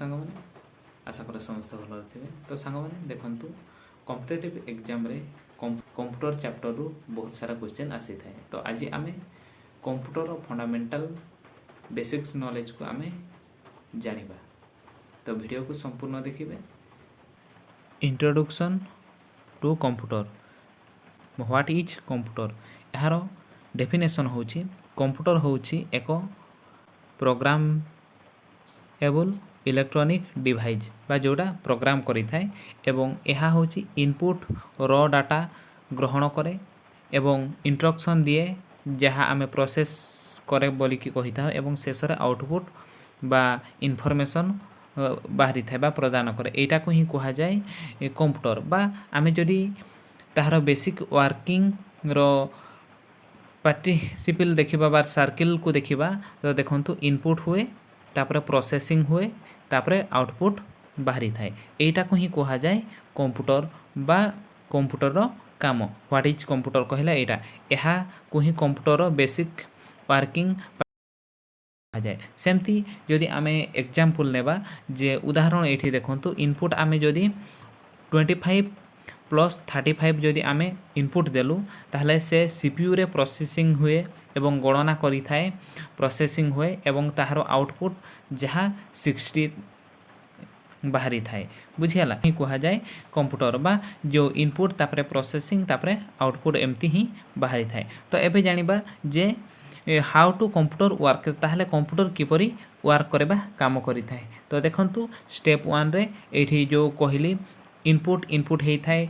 सांग मैंने आशा कर समस्त भल थे। तो सांग मैंने देखु कॉम्पिटिटिव एग्जाम रे कंप्यूटर चैप्टर रु बहुत सारा क्वेश्चन आसी थाए। तो आज आम कंप्यूटर फंडामेंटल बेसिक्स नॉलेज को आम जानिबा। तो वीडियो को संपूर्ण देखिए। Introduction to computer, what is computer. यार डेफिनेशन होची कंप्यूटर होची एक प्रोग्रामेबल इलेक्ट्रॉनिक डिवाइस बा जोड़ा प्रोग्राम करि थाए एवं यह होची इनपुट रॉ डाटा ग्रहण करे एवं इंस्ट्रक्शन दिए जहाँ आमे प्रोसेस करे बोली कि कहि था एवं शेष रे आउटपुट बा इनफॉरमेशन बाहरी था बा प्रदान करे। एटा को ही कहा जाए कंप्यूटर। बा आमे जदि ताहार बेसिक वर्किंग रो पार्टिसिपल देखिबा बार सर्किल को देखिबा तो देखंतु इनपुट हुए तापरे प्रोसेसिंग हुए तापरे आउटपुट बाहरी थाए। एटा को ही कहा जाए कंप्यूटर बा कंप्यूटर रो काम। व्हाट इज कंप्यूटर कहला एटा एहा को ही कंप्यूटर रो बेसिक वर्किंग जाए। सेमती जदि आमे एग्जांपल नेबा जे उदाहरण एठी देखंतु इनपुट आमे जदि 25 प्लस 35 जदि आमे इनपुट देलु ताहले से सीपीयू रे प्रोसेसिंग हुए एवं गणना करि थाए प्रोसेसिंग हुए एवं ताहार आउटपुट जहाँ 60 बाहरी थाए। बुझियाला ही कहा जाए कंप्यूटर बा जो इनपुट तापरे प्रोसेसिंग तापरे आउटपुट एमती ही बाहरी थाए। तो एबे जानिबा जे हाउ टू कंप्यूटर वर्क ताहले कंप्यूटर किपरि वर्क करबा काम करि थाए। तो देखंतु स्टेप 1 रे एठी जो कहली इनपुट हेई थाए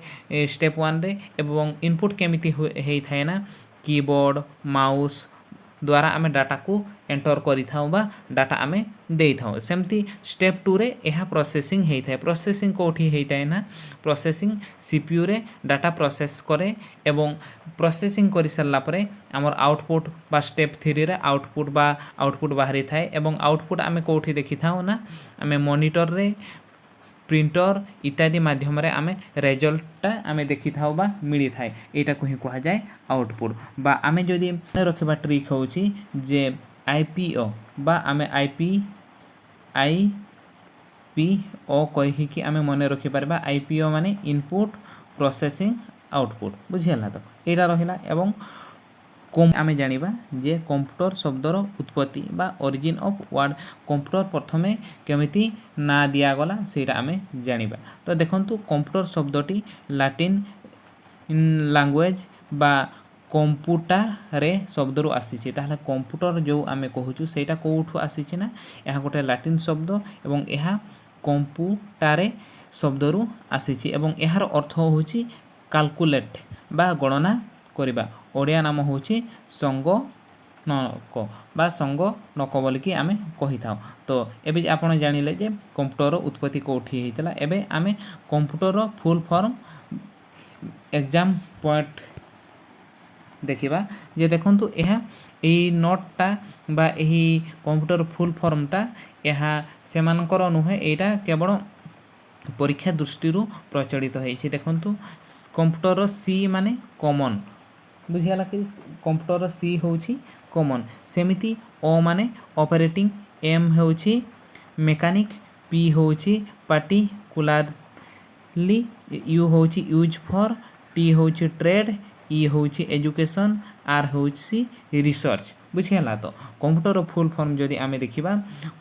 स्टेप 1 रे एवं इनपुट केमिति हेई थाए ना कीबोर्ड माउस द्वारा आमे डाटा को एंटर करि थाउ बा डाटा आमे देई थाउ। सेमती स्टेप 2 रे एहा प्रोसेसिंग हेई थाए। प्रोसेसिंग कोठी हेई थाए ना प्रोसेसिंग सीपीयू रे डाटा प्रोसेस करे एवं प्रोसेसिंग करि सरला परे हमर आउटपुट बा स्टेप 3 रे आउटपुट बाहरी थाए एवं आउटपुट आमे कोठी देखि थाउ ना आमे मॉनिटर रे प्रिंटर इत्यादि माध्यम रे आमे रिजल्ट आमे देखि थाउ बा मिली थाए। एटा को ही कहा जाए आउटपुट। बा आमे जदि रखिबा ट्रिक होची जे आईपीओ बा आमे आईपीओ कहि कि आमे मने रखि परबा। आईपीओ माने इनपुट प्रोसेसिंग आउटपुट बुझियला। तो एटा रहिला एवं आमे जानिबा जे कंप्यूटर शब्दर उत्पत्ति बा ओरिजिन ऑफ वर्ड कंप्यूटर प्रथमे केमिति ना दिया गला सेटा आमे जानिबा। तो देखंतु कंप्यूटर शब्दटी लैटिन लैंग्वेज बा कंप्यूटर रे शब्दरू आसीछि। ताहले कंप्यूटर जो आमे कहूछु सेटा कोठु आसीछि ना एहा गोटे लैटिन शब्द एवं एहा कंप्यूटर शब्दरू आसीछि एवं एहार अर्थ होछि कैलकुलेट बा गणना करिबा। ओडिया नाम होछि संगणक बा संगणक बोली कि आमे कहि थाउ। तो एबे आपण जानिले जे कंप्यूटर उत्पत्ति कोठी हेतला। एबे आमे computer full form exam point देखिबा जे देखंतु एहा एही नोटटा बा एही कंप्यूटर फुल फॉर्मटा एहा सेमानकर नुहे एटा केवल परीक्षा दृष्टि प्रचलित होइछि। देखंतु कंप्यूटर सी माने कॉमन बुझियाला कि कंप्यूटर सी होछि कॉमन। सेमिति ओ माने ऑपरेटिंग एम होछि मैकेनिक पी होछि पार्टिकुलरली यू होछि यूज फॉर टी होछि ट्रेड ई होछि एजुकेशन आर होछि रिसर्च बुझियाला। तो कंप्यूटर फुल फॉर्म जदि आमे देखिबा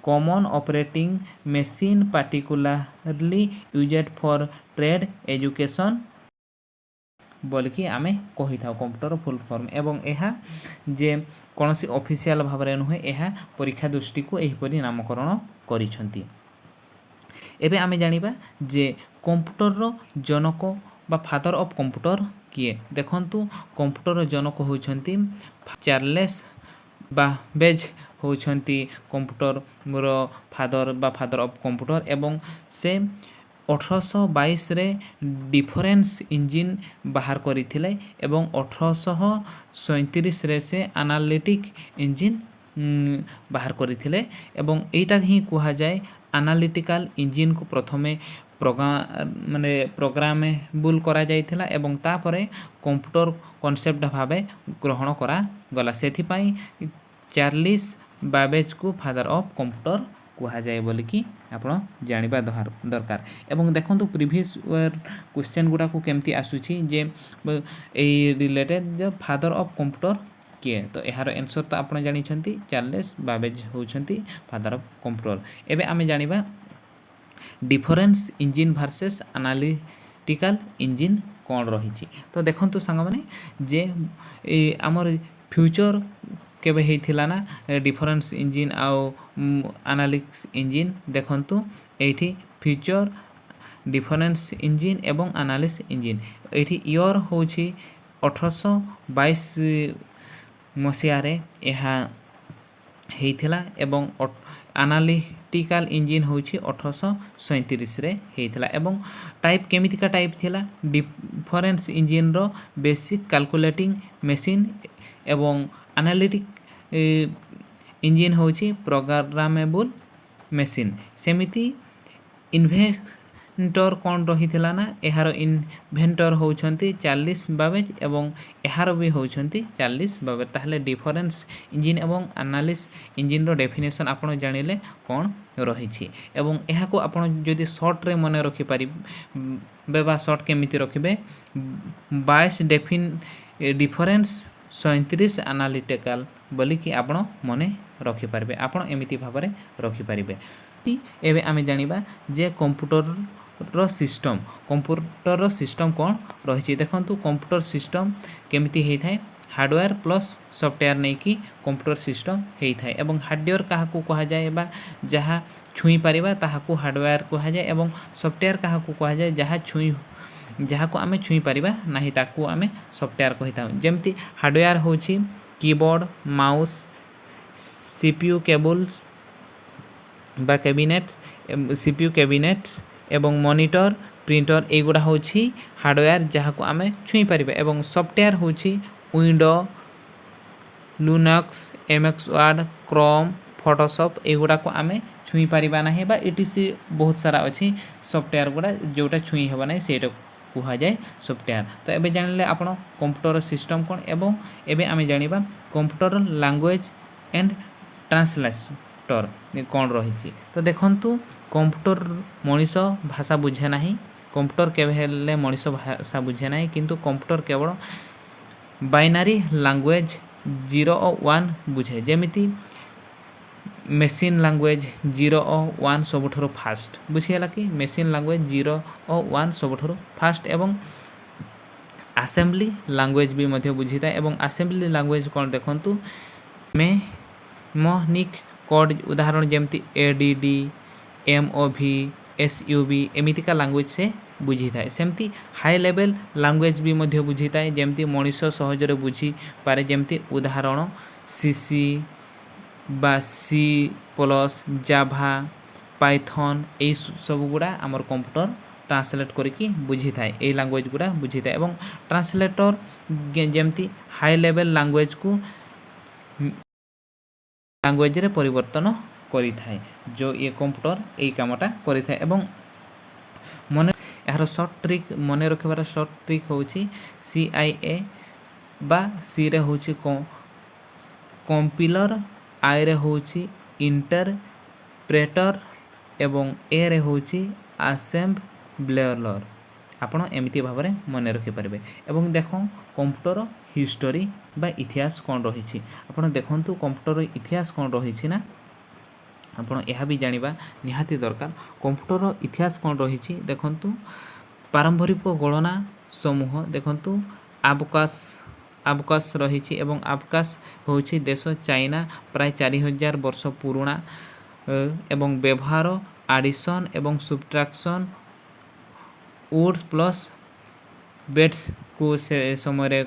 common operating machine particularly used for trade education बोल कि आमे कहि थाउ कंप्यूटर फुल फॉर्म। एवं एहा जे कोनोसी ऑफिशियल भाबरे नुहे एहा परीक्षा दृष्टि को एही परि नामकरण करिसंती। एबे आमे जानिबा जे कंप्यूटर रो जनक बा फादर ऑफ कंप्यूटर किए। देखंतु कंप्यूटर जनक होइछंती चार्लेस बाबेज होइछंती कंप्यूटर रो फादर बा फादर ऑफ कंप्यूटर एवं से 1822 रे डिफरेंस इंजिन बाहर करिथिले एवं 1837 रे से एनालिटिक इंजिन बाहर करिथिले एवं एटा ही कहा जाए एनालिटिकल इंजिन को प्रथमे प्रोग्रामेबल करा जाइथिला एवं तापरे कंप्यूटर कॉन्सेप्ट भाबे ग्रहण करा गला। सेथि पई चार्लिस बाबेज को फादर ऑफ कंप्यूटर କୁହାଯାଏ ବୋଲିକି ଆପଣ ଜାଣିବା ଦରକାର। ଏବଂ ଦେଖନ୍ତୁ ପ୍ରିଭିୟସ୍ କ୍ୱେଶ୍ଚନ୍ ଗୁଡ଼ାକୁ କେମିତି ଆସୁଛି ଯେ ଏଇ ରିଲେଟେଡ୍ ଯେ ଫାଦର ଅଫ୍ କମ୍ପ୍ୟୁଟର କିଏ, ତ ଏହାର ଆନ୍ସର୍ ତ ଆପଣ ଜାଣିଛନ୍ତି ଚାର୍ଲେସ୍ ବାବେଜ୍ ହେଉଛନ୍ତି ଫାଦର ଅଫ୍ କମ୍ପ୍ୟୁଟର। ଏବେ ଆମେ ଜାଣିବା difference engine versus analytical engine କ'ଣ ରହିଛି। ତ ଦେଖନ୍ତୁ ସାଙ୍ଗମାନେ ଯେ ଆମର ଫ୍ୟୁଚର କେବେ ହେଇଥିଲା ନା ଡିଫରେନ୍ସ ଇଞ୍ଜିନ୍ ଆଉ ଆନାଲିଟିକ୍ସ ଇଞ୍ଜିନ୍। ଦେଖନ୍ତୁ ଏଇଠି ଫ୍ୟୁଚର ଡିଫରେନ୍ସ ଇଞ୍ଜିନ୍ ଏବଂ ଆନାଲିସିସ୍ ଇଞ୍ଜିନ୍, ଏଇଠି ଇୟର୍ ହେଉଛି 1822 ମସିହାରେ ଏହା ହେଇଥିଲା ଏବଂ ଆନାଲିଟିକାଲ ଇଞ୍ଜିନ୍ ହେଉଛି 1837ରେ ହେଇଥିଲା। ଏବଂ ଟାଇପ୍ କେମିତିକା ଟାଇପ୍ ଥିଲା, ଡିଫରେନ୍ସ ଇଞ୍ଜିନ୍ର ବେସିକ୍ କାଲକୁଲେଟିଂ ମେସିନ୍ ଏବଂ ଆନାଲିଟିକ୍ ଇଞ୍ଜିନ୍ ହେଉଛି ପ୍ରୋଗ୍ରାମେବୁଲ୍ ମେସିନ୍। ସେମିତି ଇନଭେଣ୍ଟର କ'ଣ ରହିଥିଲା ନା ଏହାର ଇନଭେଣ୍ଟର ହେଉଛନ୍ତି ଚାର୍ଲେସ୍ ବାବେଜ୍ ଏବଂ ଏହାର ବି ହେଉଛନ୍ତି ଚାର୍ଲେସ୍ ବାବେଜ୍। ତାହେଲେ ଡିଫରେନ୍ସ ଇଞ୍ଜିନ୍ ଏବଂ ଆନାଲିସିସ୍ ଇଞ୍ଜିନ୍ର ଡେଫିନେସନ୍ ଆପଣ ଜାଣିଲେ କ'ଣ ରହିଛି। ଏବଂ ଏହାକୁ ଆପଣ ଯଦି ସର୍ଟରେ ମନେ ରଖିପାରିବେ ବା ସର୍ଟ କେମିତି ରଖିବେ, 22 ଡିଫରେନ୍ସ 37 ଆନାଲିଟିକାଲ ବୋଲିକି ଆପଣ ମନେ ରଖିପାରିବେ, ଆପଣ ଏମିତି ଭାବରେ ରଖିପାରିବେ। ଏବେ ଆମେ ଜାଣିବା ଯେ କମ୍ପ୍ୟୁଟରର ସିଷ୍ଟମ୍ କ'ଣ ରହିଛି। ଦେଖନ୍ତୁ କମ୍ପ୍ୟୁଟର ସିଷ୍ଟମ୍ କେମିତି ହେଇଥାଏ, ହାର୍ଡ଼ୱେର୍ ପ୍ଲସ୍ ସଫ୍ଟୱେର୍ ନେଇକି କମ୍ପ୍ୟୁଟର ସିଷ୍ଟମ୍ ହେଇଥାଏ। ଏବଂ ହାର୍ଡ଼ୱେର୍ କାହାକୁ କୁହାଯାଏ ବା ଯାହା ଛୁଇଁ ପାରିବା ତାହାକୁ ହାର୍ଡ଼ୱେର୍ କୁହାଯାଏ ଏବଂ ସଫ୍ଟୱେର୍ କାହାକୁ କୁହାଯାଏ ଯାହାକୁ ଆମେ ଛୁଇଁ ପାରିବା ନାହିଁ ତାକୁ ଆମେ ସଫ୍ଟୱେର୍ କହିଥାଉ। ଯେମିତି ହାର୍ଡ଼ୱେର୍ ହେଉଛି କିବୋର୍ଡ଼, ମାଉସ୍, CPU କେବୁଲ୍ସ বা CPU କ୍ୟାବିନେଟ୍ସ ଏବଂ ମନିଟର, ପ୍ରିଣ୍ଟର, ଏଇଗୁଡ଼ା ହେଉଛି ହାର୍ଡ଼ୱେର୍ ଯାହାକୁ ଆମେ ଛୁଇଁ ପାରିବା। ଏବଂ ସଫ୍ଟୱେର୍ ହେଉଛି window, Linux, MS word, Chrome, Photoshop, ଏଗୁଡ଼ାକୁ ଆମେ ଛୁଇଁ ପାରିବା ନାହିଁ ବା ETC ବହୁତ ସାରା ଅଛି ସଫ୍ଟୱେର୍ ଗୁଡ଼ା ଯେଉଁଟା ଛୁଇଁ ହେବ ନାହିଁ ସେଇଟା କୁହାଯାଏ ସଫ୍ଟୱେର୍। ତ ଏବେ ଜାଣିଲେ ଆପଣ କମ୍ପ୍ୟୁଟର ସିଷ୍ଟମ୍ କ'ଣ। ଏବଂ ଏବେ ଆମେ ଜାଣିବା କମ୍ପ୍ୟୁଟର ଲାଙ୍ଗୁଏଜ୍ ଆଣ୍ଡ ଟ୍ରାନ୍ସଲେଟର କ'ଣ ରହିଛି। ତ ଦେଖନ୍ତୁ କମ୍ପ୍ୟୁଟର ମଣିଷ ଭାଷା ବୁଝେ ନାହିଁ, କମ୍ପ୍ୟୁଟର କେବେ ହେଲେ ମଣିଷ ଭାଷା ବୁଝେ ନାହିଁ, କିନ୍ତୁ କମ୍ପ୍ୟୁଟର କେବଳ ବାଇନାରୀ ଲାଙ୍ଗୁଏଜ୍ 0 ଓ 1 ବୁଝେ। ଯେମିତି ମେସିନ୍ ଲାଙ୍ଗୁଏଜ୍ 0 ଓ 1 ସବୁଠାରୁ ଫାଷ୍ଟ, ବୁଝିଗଲା କି ମେସିନ୍ ଲାଙ୍ଗୁଏଜ୍ 0 ଓ 1 ସବୁଠାରୁ ଫାଷ୍ଟ। ଏବଂ ଆସେମ୍ବଲି ଲାଙ୍ଗୁଏଜ୍ ବି ମଧ୍ୟ ବୁଝିଥାଏ। ଏବଂ ଆସେମ୍ବଲି ଲାଙ୍ଗୁଏଜ୍ କ'ଣ ଦେଖନ୍ତୁ, ମେମୋନିକ୍ କୋଡ଼୍ ଉଦାହରଣ ଯେମିତି ADD, MOV, SUB ଏମିତିକା ଲାଙ୍ଗୁଏଜ୍ ସେ ବୁଝିଥାଏ। ସେମିତି ହାଇ ଲେଭେଲ୍ ଲାଙ୍ଗୁଏଜ୍ ବି ମଧ୍ୟ ବୁଝିଥାଏ ଯେମିତି ମଣିଷ ସହଜରେ ବୁଝିପାରେ, ଯେମିତି ଉଦାହରଣ CC বা C++, ଜାଭା, ପାଇଥନ୍, ଏଇ ସବୁ ଗୁଡ଼ା ଆମର କମ୍ପ୍ୟୁଟର ଟ୍ରାନ୍ସଲେଟ୍ କରିକି ବୁଝିଥାଏ, ଏଇ ଲାଙ୍ଗୁଏଜ୍ ଗୁଡ଼ା ବୁଝିଥାଏ। ଏବଂ ଟ୍ରାନ୍ସଲେଟର ଯେମିତି ହାଇ ଲେଭେଲ୍ ଲାଙ୍ଗୁଏଜ୍କୁ ଲାଙ୍ଗୁଏଜ୍ରେ ପରିବର୍ତ୍ତନ କରିଥାଏ, ଯେଉଁ ଇଏ କମ୍ପ୍ୟୁଟର ଏଇ କାମଟା କରିଥାଏ। ଏବଂ ଏହାର ସର୍ଟ ଟ୍ରିକ୍ ମନେ ରଖିବାର ସର୍ଟ ଟ୍ରିକ୍ ହେଉଛି CIA ବା ସିରେ ହେଉଛି କମ୍ପିଲର, ଆଇରେ ହେଉଛି ଇଣ୍ଟରପ୍ରେଟର ଏବଂ ଏରେ ହେଉଛି ଆସେମ୍ବଲର। ଆପଣ ଏମିତି ଭାବରେ ମନେ ରଖିପାରିବେ। ଏବଂ ଦେଖ କମ୍ପ୍ୟୁଟର ହିଷ୍ଟୋରୀ ବା ଇତିହାସ କ'ଣ ରହିଛି। ଆପଣ ଦେଖନ୍ତୁ କମ୍ପ୍ୟୁଟର ଇତିହାସ କ'ଣ ରହିଛି ନା ଆପଣ ଏହା ବି ଜାଣିବା ନିହାତି ଦରକାର। କମ୍ପ୍ୟୁଟର ଇତିହାସ କ'ଣ ରହିଛି ଦେଖନ୍ତୁ, ପାରମ୍ପରିକ ଗଣନା ସମୂହ ଦେଖନ୍ତୁ ଆବକାଶ ରହିଛି। ଏବଂ ଆବକାଶ ହେଉଛି ଦେଶ ଚାଇନା, ପ୍ରାୟ 4000 ବର୍ଷ ପୁରୁଣା। ଏବଂ ବ୍ୟବହାର ଆଡ଼ିସନ୍ ଏବଂ ସବଟ୍ରାକ୍ସନ୍, ଉଡ୍ସ ପ୍ଲସ୍ ବେଟ୍ସକୁ ସେ ସମୟରେ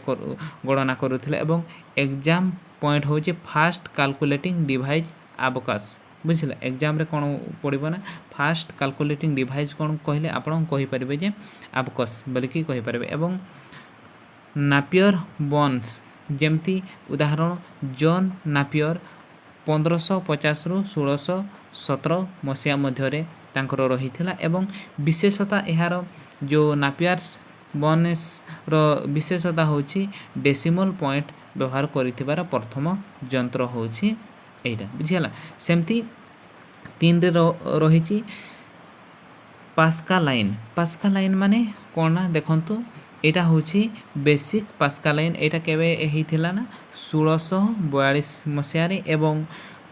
ଗଣନା କରୁଥିଲେ। ଏବଂ ଏକ୍ଜାମ୍ ପଏଣ୍ଟ ହେଉଛି ଫାଷ୍ଟ କାଲକୁଲେଟିଂ ଡିଭାଇସ୍ ଆବକାଶ, ବୁଝିଲେ। ଏକ୍ଜାମ୍ରେ କ'ଣ ପଡ଼ିବ ନା ଫାଷ୍ଟ କାଲକୁଲେଟିଂ ଡିଭାଇସ୍ କ'ଣ କହିଲେ ଆପଣ କହିପାରିବେ ଯେ ଆବକସ୍ ବୋଲିକି କହିପାରିବେ। ଏବଂ ନାପିୟର ବୋନ୍ସ ଯେମିତି ଉଦାହରଣ ଜନ୍ ନାପିୟର 1550ରୁ 1617 ମସିହା ମଧ୍ୟରେ ତାଙ୍କର ରହିଥିଲା। ଏବଂ ବିଶେଷତା ଏହାର ଯେଉଁ ନାପିୟର୍ସ ବୋନ୍ସର ବିଶେଷତା ହେଉଛି ଡେସିମଲ୍ ପଏଣ୍ଟ ବ୍ୟବହାର କରିଥିବାର ପ୍ରଥମ ଯନ୍ତ୍ର ହେଉଛି ଏଇଟା, ବୁଝିଗଲା। ସେମିତି तीन रे रही पास्का लाइन माने कौन ना देखंतु एटा होची बेसिक पास्का लाइन एटा केबे हेइथिला ना 1642 मसिया रे एवं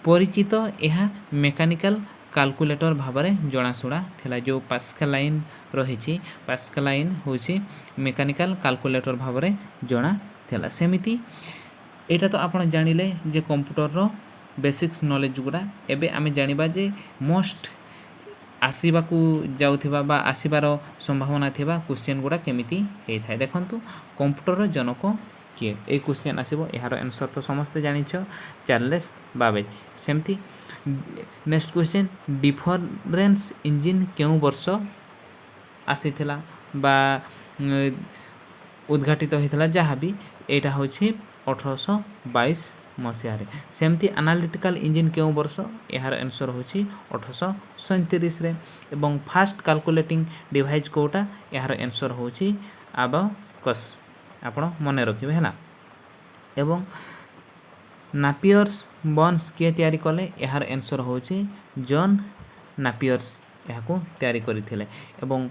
परिचित यह मेकानिकल कैलकुलेटर भाबरे जणाशुणा थिला जो पास्का लाइन रही पास्का लाइन होची मेकानिकल कैलकुलेटर भाबरे जणा थिला सेमिति एटा तो आपण जानिले जे कंप्यूटर रो बेसिक्स नॉलेज गुडा एबे आमे जानिबा जे मोस्ट आसीबाकू जाउथिबा बा आसीबार संभावना थिबा क्वेश्चन गुडा केमिति हे थाय देखंतु कंप्यूटर रो जनक किए ए क्वेश्चन आसीबो एहार आंसर तो समस्त जानिछो चार्लेस बाबेज सेमति नेक्स्ट क्वेश्चन डिफरेंस इंजिन केउ वर्ष आसीथिला बा उद्घाटित होइथिला जहाँ भी एटा होछि 1822 मसिया रे सेमति एनालिटिकल इंजिन केउ वर्ष एहार आंसर होछि 1837 रे एवं फास्ट कैलकुलेटिंग डिवाइस कोटा एहार आंसर होछि अबाकस आपण मने रखिबे हला एवं नापियर्स बॉन्स के तयारी कले एहार आंसर होछि जॉन नापियर्स एहाको तयारी करिथिले एवं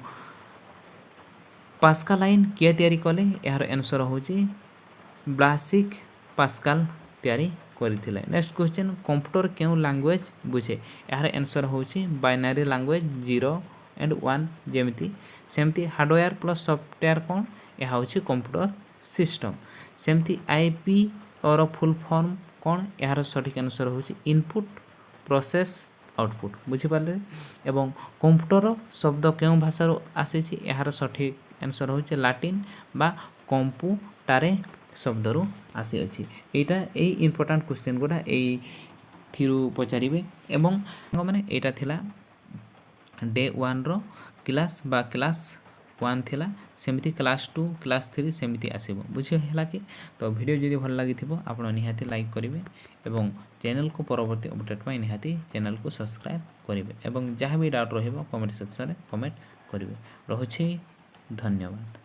पास्का लाइन के तयारी कले एहार आंसर होछि ब्लासिक पास्कल तयारी करिथिले नेक्स्ट क्वेश्चन कंप्यूटर केउ लैंग्वेज बुझे एहार आंसर होछि बाइनरी लैंग्वेज 0 एंड 1 जेमिति सेमति हार्डवेयर प्लस सॉफ्टवेयर कोन एहा होछि कंप्यूटर सिस्टम सेमति आईपी और फुल फॉर्म कोन एहार सठिक आंसर होछि इनपुट प्रोसेस आउटपुट बुझि पाले एवं कंप्यूटर शब्द केउ भाषा रो आसीछि एहार सठिक आंसर होछि लैटिन बा कंप्यूटारे शब्द रो आसी अछि एटा ए इंपोर्टेंट क्वेश्चन गोटा ए थिरु पचारिबे एवं माने एटा थिला डे 1 रो क्लास बा क्लास 1 थिला सेमिति क्लास 2 क्लास 3 सेमिति आसीबो बुझि हैला कि तो वीडियो जदि भल लागिथिबो आपण निहाती लाइक करिवे एवं चैनल को परवर्ती अपडेट पाई निहाती चैनल को सब्सक्राइब करिवे एवं जहाँ भी डाउट रहइबो कमेंट सेक्शन रे कमेंट करिवे रहुछि धन्यवाद।